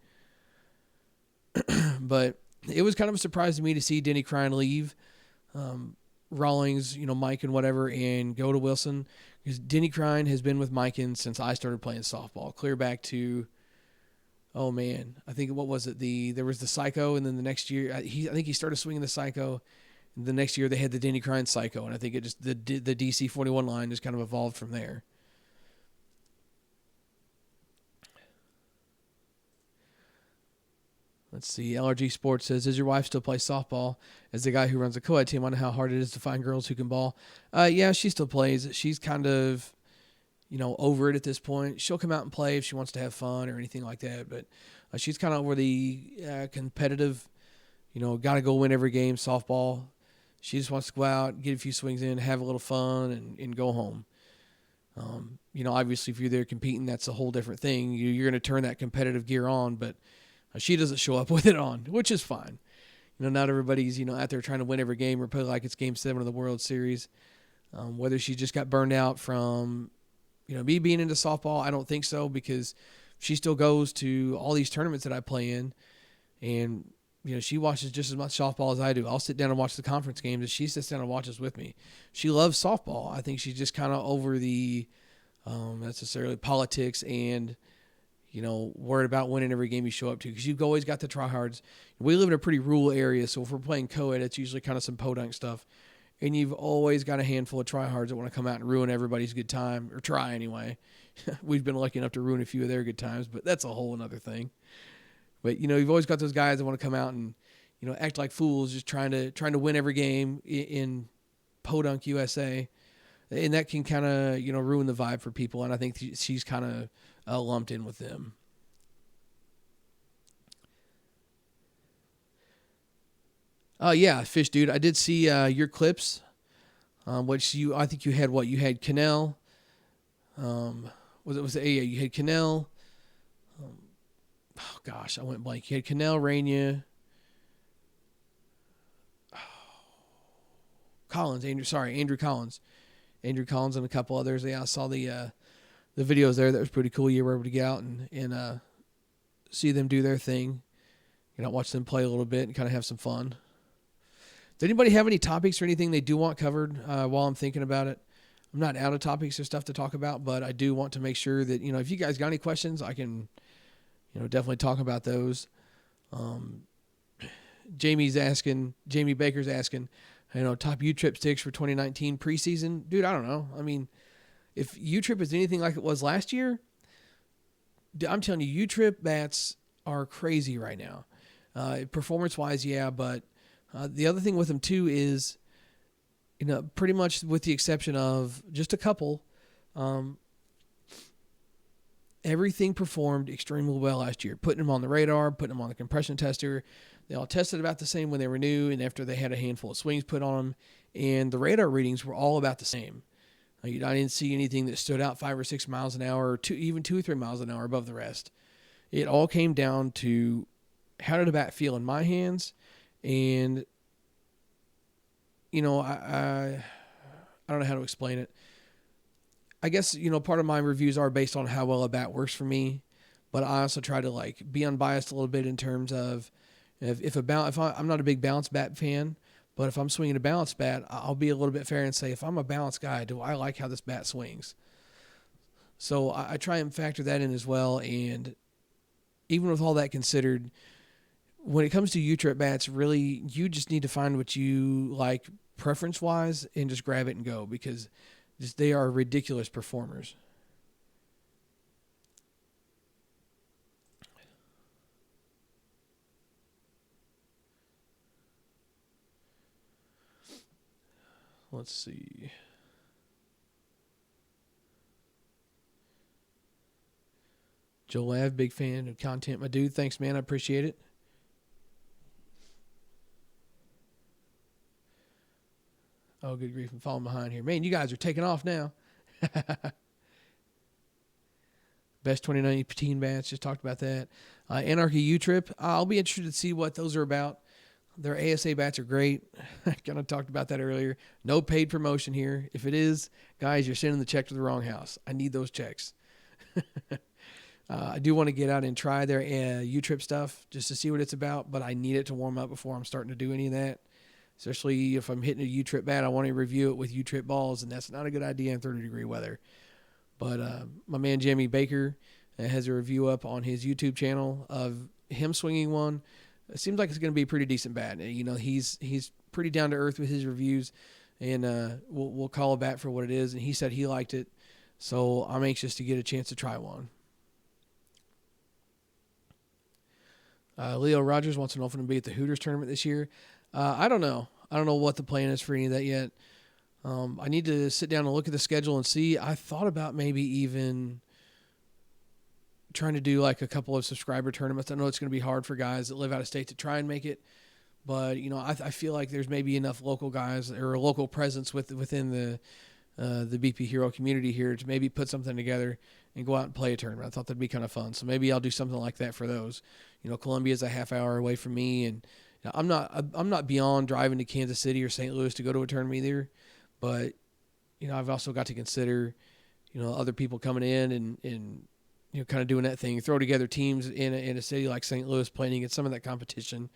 But it was kind of a surprise to me to see Denny Crine leave. Rawlings, Mike and whatever, and go to Wilson. Because Denny Crine has been with Mikan since I started playing softball, clear back to, I think what was it? There was the Psycho, and then the next year, I think he started swinging the Psycho. And the next year they had the Denny Crine Psycho, and I think it just the DC-41 line just kind of evolved from there. Let's see. LRG Sports says, does your wife still play softball? As the guy who runs a co-ed team, I know how hard it is to find girls who can ball. Yeah, she still plays. She's kind of, over it at this point. She'll come out and play if she wants to have fun or anything like that. But she's kind of over the competitive, got to go win every game softball. She just wants to go out, get a few swings in, have a little fun, and go home. Obviously, if you're there competing, that's a whole different thing. You're going to turn that competitive gear on, but she doesn't show up with it on, which is fine. Not everybody's, out there trying to win every game or play like it's Game 7 of the World Series. Whether she just got burned out from, me being into softball, I don't think so, because she still goes to all these tournaments that I play in, and, she watches just as much softball as I do. I'll sit down and watch the conference games, and she sits down and watches with me. She loves softball. I think she's just kind of over the necessarily politics and worried about winning every game you show up to, because you've always got the tryhards. We live in a pretty rural area, so if we're playing co-ed, it's usually kind of some podunk stuff. And you've always got a handful of tryhards that want to come out and ruin everybody's good time, or try anyway. We've been lucky enough to ruin a few of their good times, but that's a whole another thing. But, you've always got those guys that want to come out and, act like fools, just trying to win every game in podunk USA. And that can kind of, ruin the vibe for people. And I think she's kind of lumped in with them. Yeah, Fish Dude, I did see your clips, which I think you had what? You had Cannell. You had Cannell. Oh, gosh, I went blank. You had Cannell, Rainier. Andrew Collins. Andrew Collins and a couple others. Yeah, I saw the the videos there. That was pretty cool. You were able to get out and see them do their thing. Watch them play a little bit and kind of have some fun. Does anybody have any topics or anything they do want covered while I'm thinking about it? I'm not out of topics or stuff to talk about, but I do want to make sure that, if you guys got any questions, I can, definitely talk about those. Jamie Baker's asking, top U-Trip sticks for 2019 preseason. Dude, I don't know. I mean, if U-Trip is anything like it was last year, I'm telling you, U-Trip bats are crazy right now. Performance-wise, yeah, but the other thing with them, too, is, pretty much with the exception of just a couple, everything performed extremely well last year. Putting them on the radar, putting them on the compression tester. They all tested about the same when they were new and after they had a handful of swings put on them. And the radar readings were all about the same. I didn't see anything that stood out 5 or 6 miles an hour or even 2 or 3 miles an hour above the rest. It all came down to how did a bat feel in my hands, and I don't know how to explain it. I guess part of my reviews are based on how well a bat works for me, but I also try to be unbiased a little bit in terms of if I'm not a big bounce bat fan, but if I'm swinging a bounce bat, I'll be a little bit fair and say if I'm a bounce guy, do I like how this bat swings? So I try and factor that in as well, and even with all that considered, when it comes to U-Trip bats, really, you just need to find what you like preference-wise and just grab it and go, because they are ridiculous performers. Let's see. Joe Lav, big fan of content, my dude. Thanks, man. I appreciate it. Oh, good grief. I'm falling behind here. Man, you guys are taking off now. Best 2019 bats. Just talked about that. Anarchy U-Trip. I'll be interested to see what those are about. Their ASA bats are great. Kind of talked about that earlier. No paid promotion here. If it is, guys, you're sending the check to the wrong house. I need those checks. I do want to get out and try their U-Trip stuff just to see what it's about, but I need it to warm up before I'm starting to do any of that. Especially if I'm hitting a U-Trip bat, I want to review it with U-Trip balls, and that's not a good idea in 30-degree weather. But my man Jamie Baker has a review up on his YouTube channel of him swinging one. It seems like it's going to be a pretty decent bat. He's pretty down to earth with his reviews, and we'll call a bat for what it is. And he said he liked it, so I'm anxious to get a chance to try one. Leo Rogers wants to know if I'm going to be at the Hooters tournament this year. I don't know. I don't know what the plan is for any of that yet. I need to sit down and look at the schedule and see. I thought about maybe even trying to do a couple of subscriber tournaments. I know it's going to be hard for guys that live out of state to try and make it, but I feel like there's maybe enough local guys or a local presence within the BP Hero community here to maybe put something together and go out and play a tournament. I thought that'd be kind of fun. So maybe I'll do something like that for those. Columbia's a half hour away from me, and I'm not beyond driving to Kansas City or St. Louis to go to a tournament either, but I've also got to consider other people coming in and kind of doing that thing, throw together teams in a city like St. Louis, playing against some of that competition.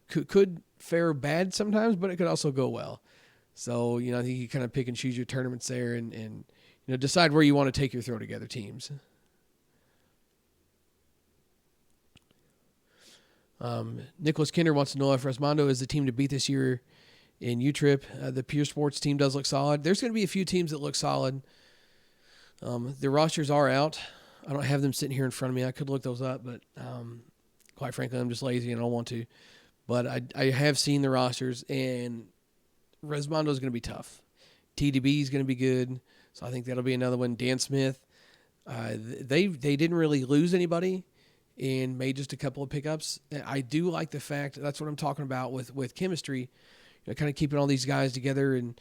Could fare bad sometimes, but it could also go well. So I think you kind of pick and choose your tournaments there, and decide where you want to take your throw together teams. Nicholas Kinder wants to know if Resmondo is the team to beat this year in U-Trip. The Pure Sports team does look solid. There's going to be a few teams that look solid. The rosters are out. I don't have them sitting here in front of me. I could look those up, but quite frankly, I'm just lazy and I don't want to. But I have seen the rosters, and Resmondo is going to be tough. TDB is going to be good, so I think that'll be another one. Dan Smith, they didn't really lose anybody and made just a couple of pickups. I do like the fact that's what I'm talking about with chemistry, kind of keeping all these guys together and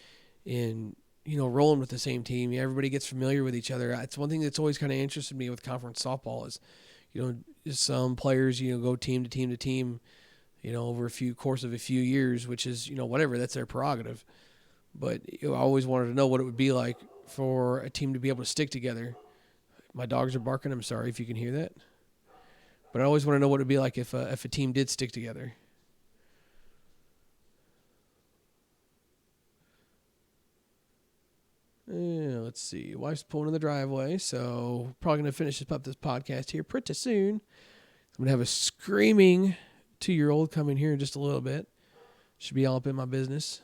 rolling with the same team. Everybody gets familiar with each other. It's one thing that's always kind of interested me with conference softball is, some players, go team to team to team, over course of a few years, which is, whatever, that's their prerogative. But I always wanted to know what it would be like for a team to be able to stick together. My dogs are barking. I'm sorry if you can hear that. But I always want to know what it would be like if a team did stick together. Let's see. Wife's pulling in the driveway, so probably going to finish up this podcast here pretty soon. I'm going to have a screaming 2-year-old coming here in just a little bit. Should be all up in my business.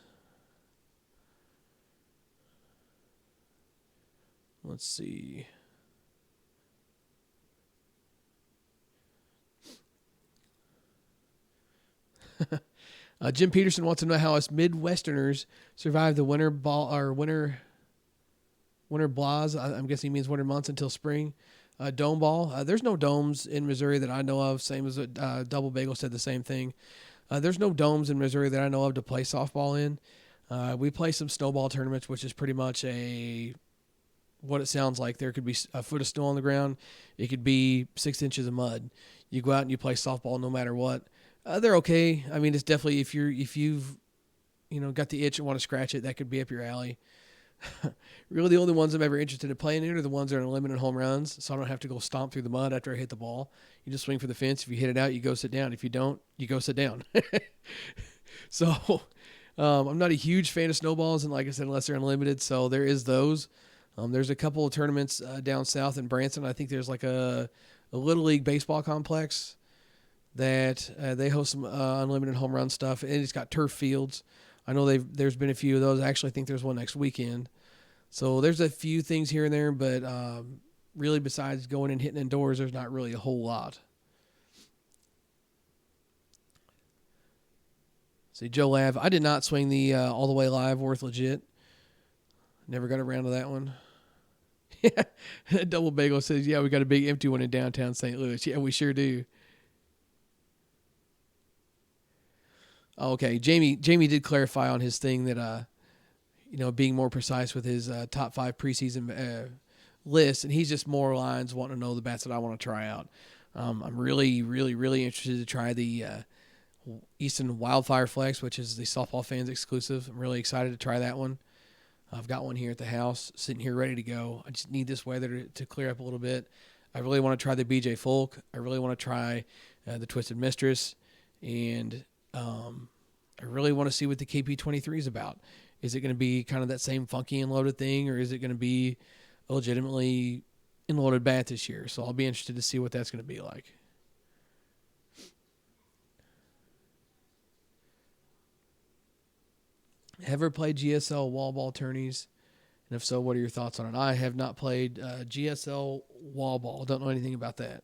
Let's see. Jim Peterson wants to know how us Midwesterners survive the winter blahs. I'm guessing he means winter months until spring. Dome ball. There's no domes in Missouri that I know of. Same as Double Bagel said the same thing. There's no domes in Missouri that I know of to play softball in. We play some snowball tournaments, which is pretty much what it sounds like. There could be a foot of snow on the ground. It could be 6 inches of mud. You go out and you play softball no matter what. They're okay. I mean, it's definitely if you've got the itch and want to scratch it, that could be up your alley. Really, the only ones I'm ever interested in playing in are the ones that are limited home runs, so I don't have to go stomp through the mud after I hit the ball. You just swing for the fence. If you hit it out, you go sit down. If you don't, you go sit down. So I'm not a huge fan of snowballs, and like I said, unless they're unlimited, so there is those. There's a couple of tournaments down south in Branson. I think there's like a Little League baseball complex that they host some unlimited home run stuff, and it's got turf fields. I know there's been a few of those. I actually think there's one next weekend. So there's a few things here and there, but really besides going and hitting indoors, there's not really a whole lot. See, Joe Lav, I did not swing the All the Way Live Worth Legit. Never got around to that one. Double Bagel says, yeah, we got a big empty one in downtown St. Louis. Yeah, we sure do. Okay, Jamie did clarify on his thing that, being more precise with his top 5 preseason list, and he's just more lines wanting to know the bats that I want to try out. I'm really, really, really interested to try the Easton Wildfire Flex, which is the softball fans exclusive. I'm really excited to try that one. I've got one here at the house, sitting here ready to go. I just need this weather to clear up a little bit. I really want to try the BJ Folk. I really want to try the Twisted Mistress, and I really want to see what the KP23 is about. Is it going to be kind of that same funky and loaded thing, or is it going to be a legitimately unloaded bat this year? So I'll be interested to see what that's going to be like. Ever played GSL wall ball tourneys? And if so, what are your thoughts on it? I have not played GSL wall ball. Don't know anything about that.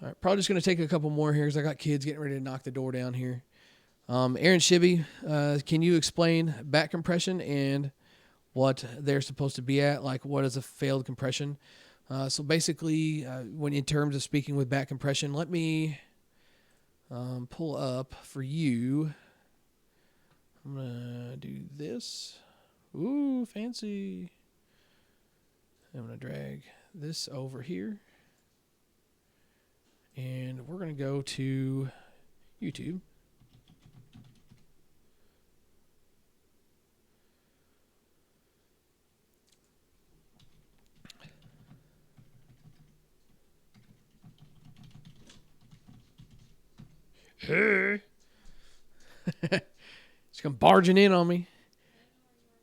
All right, probably just going to take a couple more here because I got kids getting ready to knock the door down here. Aaron Shibby, can you explain back compression and what they're supposed to be at? Like, what is a failed compression? So basically, when in terms of speaking with back compression, let me pull up for you. I'm going to do this. Ooh, fancy. I'm going to drag this over here. And we're going to go to YouTube. Hey. Just come barging in on me.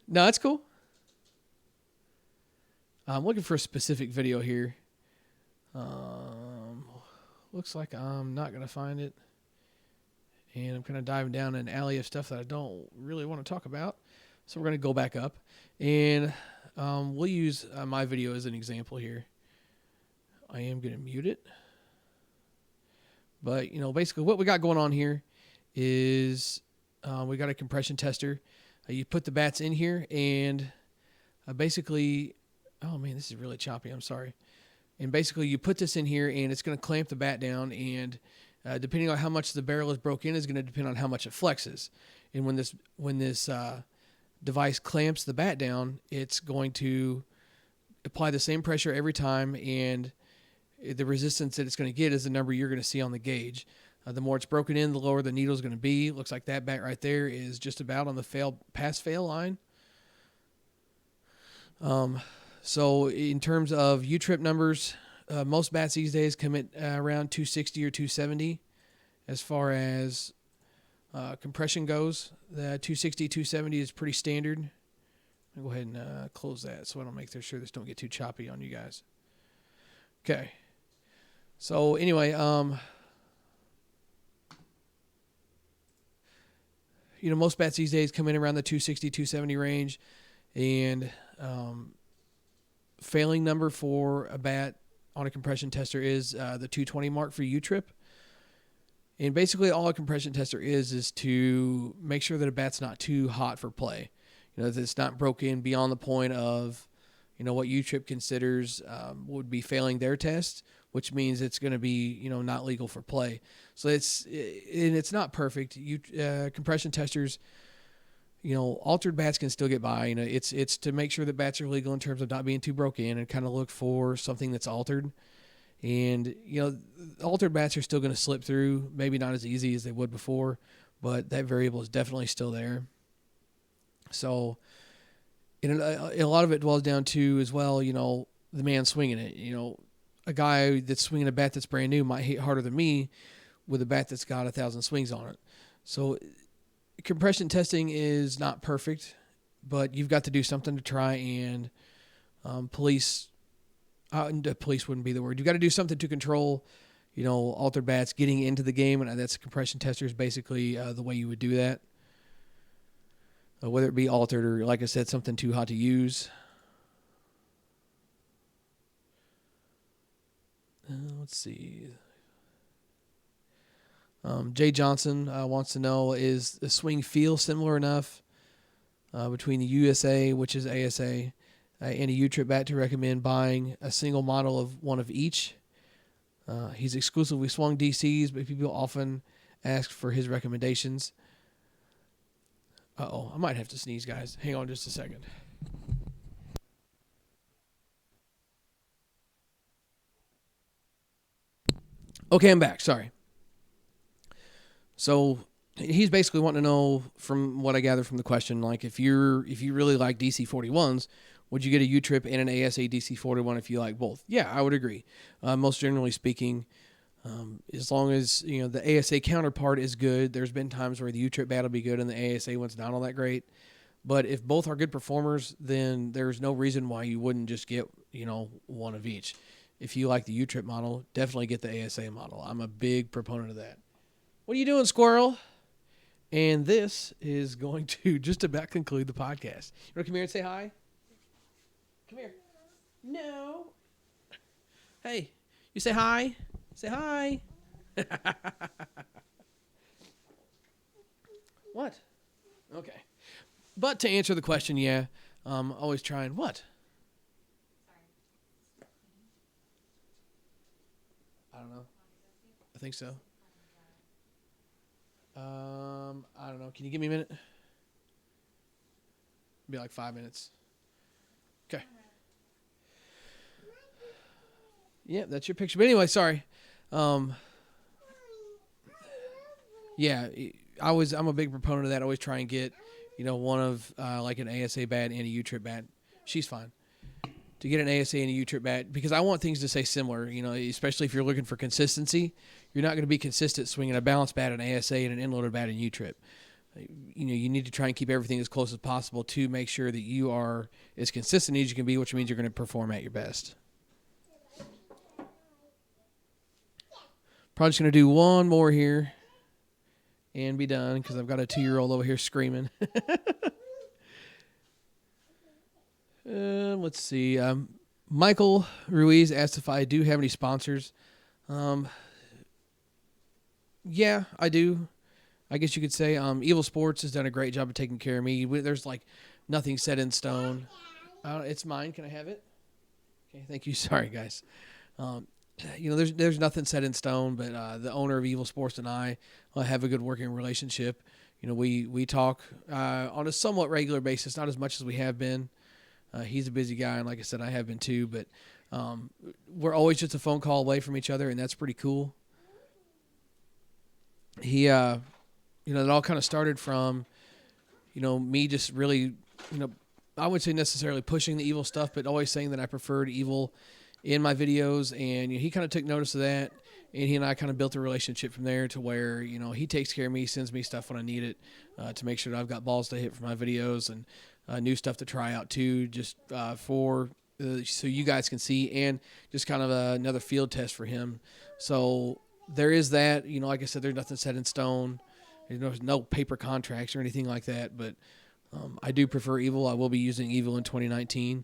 No, that's cool. I'm looking for a specific video here. Looks like I'm not going to find it. And I'm kind of diving down an alley of stuff that I don't really want to talk about. So we're going to go back up. And we'll use my video as an example here. I am going to mute it. But, basically what we got going on here is we got a compression tester. You put the bats in here and basically, oh man, this is really choppy. I'm sorry. And basically you put this in here and it's going to clamp the bat down, and depending on how much the barrel is broken in is going to depend on how much it flexes. And when this device clamps the bat down, it's going to apply the same pressure every time, and the resistance that it's going to get is the number you're going to see on the gauge. The more it's broken in, the lower the needle is going to be. Looks like that bat right there is just about on the pass-fail line. So in terms of U-trip numbers, most bats these days come at around 260 or 270 as far as compression goes. The 260, 270 is pretty standard. I'll go ahead and close that so I don't make sure this don't get too choppy on you guys. Okay. So anyway, most bats these days come in around the 260, 270 range, and failing number for a bat on a compression tester is the 220 mark for U-trip. And basically all a compression tester is to make sure that a bat's not too hot for play. That it's not broken beyond the point of, what U-trip considers would be failing their test, which means it's going to be, not legal for play. So it's not perfect. Compression testers, altered bats can still get by. It's to make sure that bats are legal in terms of not being too broken and kind of look for something that's altered. And, altered bats are still going to slip through, maybe not as easy as they would before, but that variable is definitely still there. So, and a lot of it boils down to as well, the man swinging it. A guy that's swinging a bat that's brand new might hit harder than me with a bat that's got 1,000 swings on it. So compression testing is not perfect, but you've got to do something to try and police wouldn't be the word. You've got to do something to control, altered bats getting into the game, and that's compression testers basically the way you would do that. Whether it be altered or, like I said, something too hot to use. Let's see. Jay Johnson wants to know, is the swing feel similar enough between the USA, which is ASA, and a U-trip bat to recommend buying a single model of one of each? He's exclusively swung DCs, but people often ask for his recommendations. Uh-oh, I might have to sneeze, guys. Hang on just a second. Okay, I'm back. Sorry. So he's basically wanting to know, from what I gather from the question, like if you really like DC41s, would you get a U-trip and an ASA DC41 if you like both? Yeah, I would agree. Most generally speaking, as long as the ASA counterpart is good. There's been times where the U-trip bat will be good and the ASA one's not all that great. But if both are good performers, then there's no reason why you wouldn't just get one of each. If you like the U-trip model, definitely get the ASA model. I'm a big proponent of that. What are you doing, squirrel? And this is going to just about conclude the podcast. You want to come here and say hi? Come here. No. Hey, you say hi? Say hi. What? Okay. But to answer the question, yeah, always trying. What? I don't know. I think so. I don't know. Can you give me a minute? Be like 5 minutes. Okay. Yeah, that's your picture. But anyway, sorry. Yeah, I'm a big proponent of that. I always try and get, one of like an ASA bat and a U-trip bat. She's fine. To get an ASA and a U-trip bat, because I want things to stay similar, especially if you're looking for consistency. You're not going to be consistent swinging a balanced bat, an ASA, and an end-loaded bat in U-trip. You need to try and keep everything as close as possible to make sure that you are as consistent as you can be, which means you're going to perform at your best. Probably just going to do one more here and be done because I've got a 2-year-old over here screaming. Let's see. Michael Ruiz asked if I do have any sponsors. Yeah, I do. I guess you could say Evil Sports has done a great job of taking care of me. There's like nothing set in stone. It's mine. Can I have it? Okay, thank you. Sorry, guys. There's nothing set in stone, but the owner of Evil Sports and I have a good working relationship. We talk on a somewhat regular basis, not as much as we have been. He's a busy guy, and like I said, I have been too. But we're always just a phone call away from each other, and that's pretty cool. he, it all kind of started from, me just really, I wouldn't say necessarily pushing the evil stuff, but always saying that I preferred evil in my videos. And he kind of took notice of that. And he and I kind of built a relationship from there to where, he takes care of me, sends me stuff when I need it to make sure that I've got balls to hit for my videos and new stuff to try out too, just so you guys can see, and just kind of another field test for him. So there is that, like I said, there's nothing set in stone. There's no paper contracts or anything like that, but I do prefer evil. I will be using evil in 2019.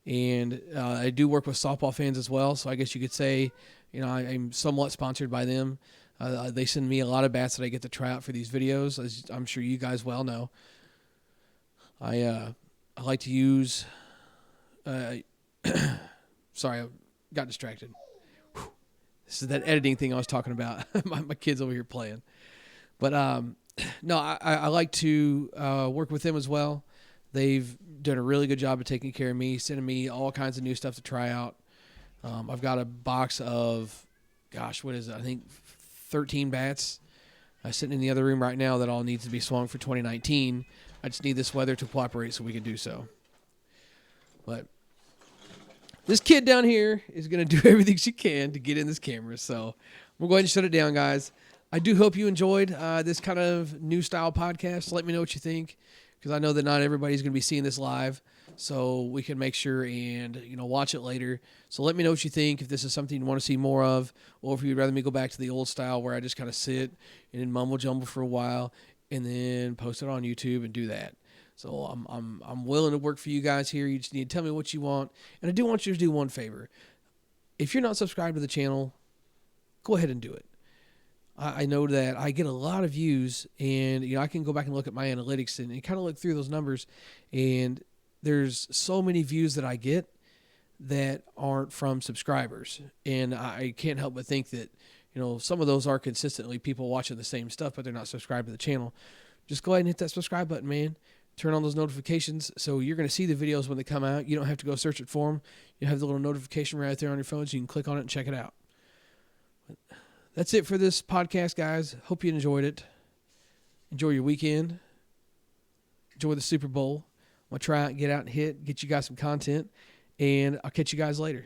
And I do work with softball fans as well, so I guess you could say, I'm somewhat sponsored by them. They send me a lot of bats that I get to try out for these videos, as I'm sure you guys well know. I like to use... sorry, I got distracted. Whew. This is that editing thing I was talking about. my kid's over here playing. But no, I like to work with them as well. They've done a really good job of taking care of me, sending me all kinds of new stuff to try out. I've got a box of, what is it? I think 13 bats sitting in the other room right now that all needs to be swung for 2019. I just need this weather to cooperate so we can do so. But this kid down here is going to do everything she can to get in this camera. So we'll go ahead and shut it down, guys. I do hope you enjoyed this kind of new style podcast. Let me know what you think, because I know that not everybody's going to be seeing this live, so we can make sure and watch it later. So let me know what you think, if this is something you want to see more of, or if you'd rather me go back to the old style where I just kind of sit and then mumble jumble for a while and then post it on YouTube and do that. So I'm willing to work for you guys here. You just need to tell me what you want, and I do want you to do one favor. If you're not subscribed to the channel, go ahead and do it. I know that I get a lot of views, and I can go back and look at my analytics and kind of look through those numbers, and there's so many views that I get that aren't from subscribers, and I can't help but think that some of those are consistently people watching the same stuff, but they're not subscribed to the channel. Just go ahead and hit that subscribe button, man. Turn on those notifications so you're going to see the videos when they come out. You don't have to go search it for them. You have the little notification right there on your phone, so you can click on it and check it out. That's it for this podcast, guys. Hope you enjoyed it. Enjoy your weekend. Enjoy the Super Bowl. I'm going to try out and get out and get you guys some content, and I'll catch you guys later.